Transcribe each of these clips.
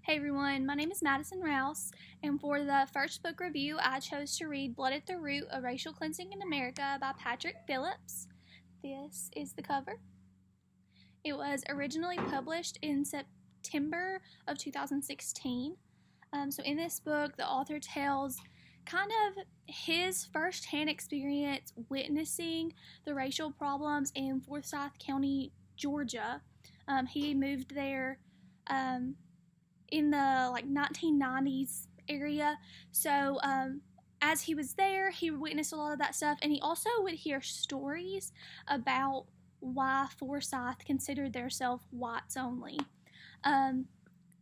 Hey everyone, my name is Madison Rouse, and for the first book review, I chose to read Blood at the Root, A Racial Cleansing in America by Patrick Phillips. This is the cover. It was originally published in September of 2016. So in this book, the author tells kind of his first-hand experience witnessing the racial problems in Forsyth County, Georgia. He moved there in the 1990s area. So as he was there, he witnessed a lot of that stuff, and he also would hear stories about why Forsyth considered themselves whites only.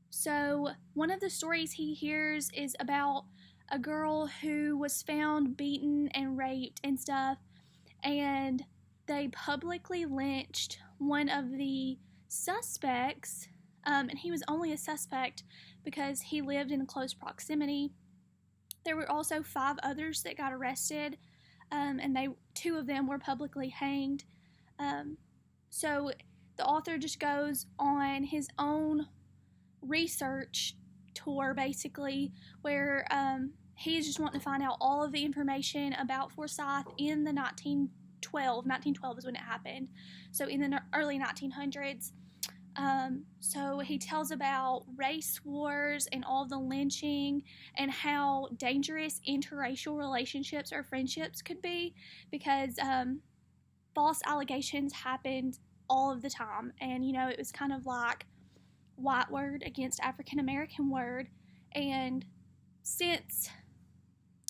So one of the stories he hears is about a girl who was found beaten and raped and stuff, and they publicly lynched one of the suspects. And he was only a suspect because he lived in close proximity. There were also 5 others that got arrested, and 2 of them were publicly hanged. So the author just goes on his own research tour, basically, where he's just wanting to find out all of the information about Forsyth in the 1912. 1912 is when it happened. So in the early 1900s. So he tells about race wars and all the lynching and how dangerous interracial relationships or friendships could be because false allegations happened all of the time. And, it was kind of like white word against African American word. And since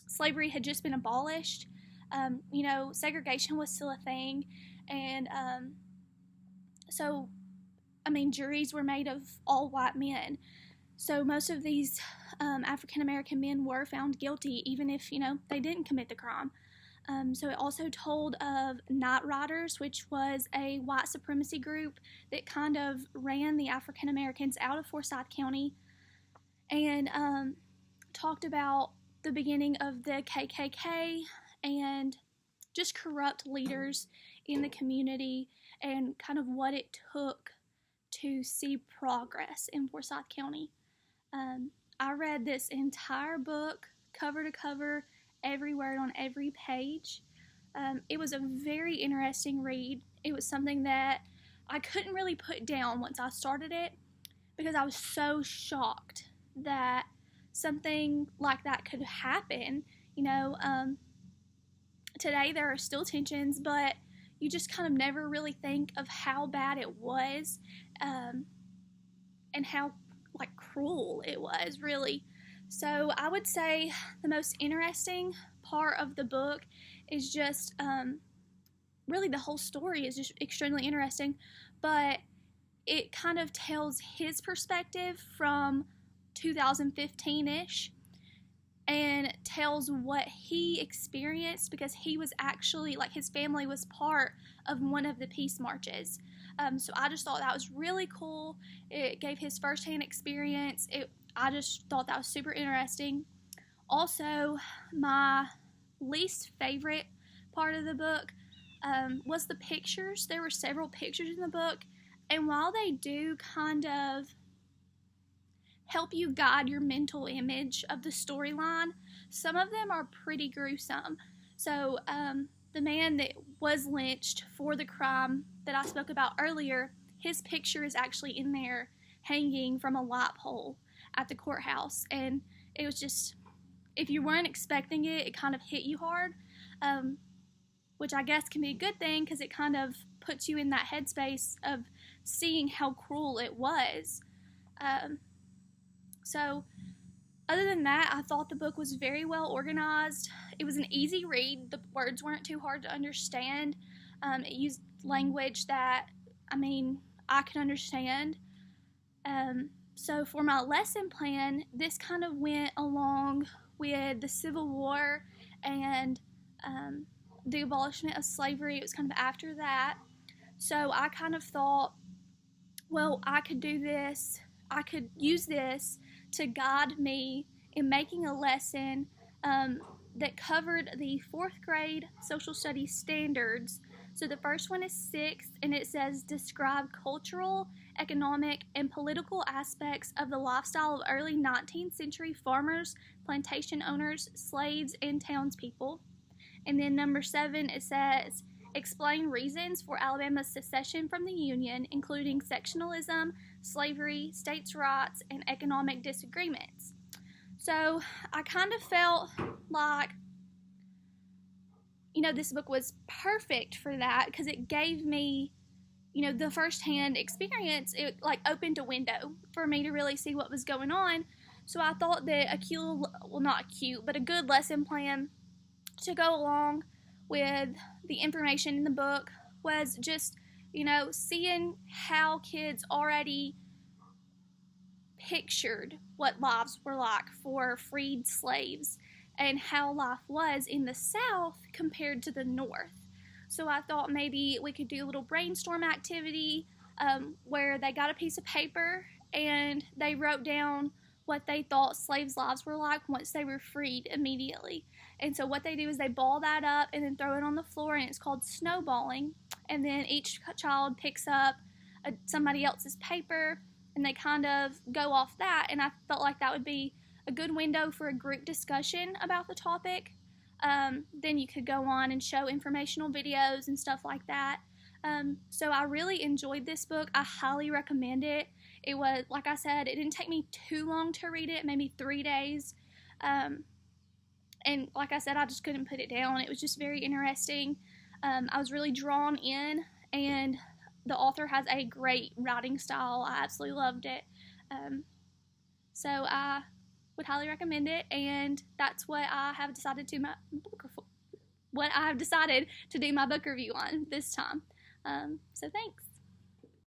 slavery had just been abolished, segregation was still a thing. And juries were made of all white men. So most of these African American men were found guilty, even if, they didn't commit the crime. So it also told of Night Riders, which was a white supremacy group that kind of ran the African Americans out of Forsyth County, and talked about the beginning of the KKK and just corrupt leaders in the community and kind of what it took to see progress in Forsyth County. I read this entire book, cover to cover, every word on every page. It was a very interesting read. It was something that I couldn't really put down once I started it because I was so shocked that something like that could happen. Today there are still tensions, but you just kind of never really think of how bad it was, and how cruel it was, really. So I would say the most interesting part of the book is just really the whole story is just extremely interesting, but it kind of tells his perspective from 2015-ish and tells what he experienced because he was actually, his family was part of one of the peace marches. So I just thought that was really cool. It gave his firsthand experience. I just thought that was super interesting. Also, my least favorite part of the book was the pictures. There were several pictures in the book, and while they do kind of help you guide your mental image of the storyline, some of them are pretty gruesome. So the man that was lynched for the crime that I spoke about earlier, his picture is actually in there hanging from a light pole at the courthouse, and it was just, if you weren't expecting it, it kind of hit you hard, which I guess can be a good thing because it kind of puts you in that headspace of seeing how cruel it was. So other than that, I thought the book was very well organized. It was an easy read. The words weren't too hard to understand. It used language that, I could understand. So for my lesson plan, this kind of went along with the Civil War and the abolishment of slavery. It was kind of after that. So I kind of thought, well, I could do this. I could use this to guide me in making a lesson that covered the 4th grade social studies standards. So the first one is 6th, and it says describe cultural economic, and political aspects of the lifestyle of early 19th century farmers, plantation owners, slaves, and townspeople. And then number 7, it says, explain reasons for Alabama's secession from the Union, including sectionalism, slavery, states' rights, and economic disagreements. So I kind of felt like, this book was perfect for that because it gave me, the firsthand experience. It opened a window for me to really see what was going on. So I thought that a good lesson plan to go along with the information in the book was just, seeing how kids already pictured what lives were like for freed slaves and how life was in the South compared to the North. So I thought maybe we could do a little brainstorm activity where they got a piece of paper and they wrote down what they thought slaves' lives were like once they were freed immediately. And so what they do is they ball that up and then throw it on the floor, and it's called snowballing. And then each child picks up somebody else's paper, and they kind of go off that. And I felt like that would be a good window for a group discussion about the topic. Then you could go on and show informational videos and stuff like that. So I really enjoyed this book. I highly recommend it. It was, like I said, it didn't take me too long to read it, maybe 3 days. And like I said, I just couldn't put it down. It was just very interesting. I was really drawn in, and the author has a great writing style. I absolutely loved it. So I would highly recommend it, and that's what I have decided to do my book review on this time. So thanks.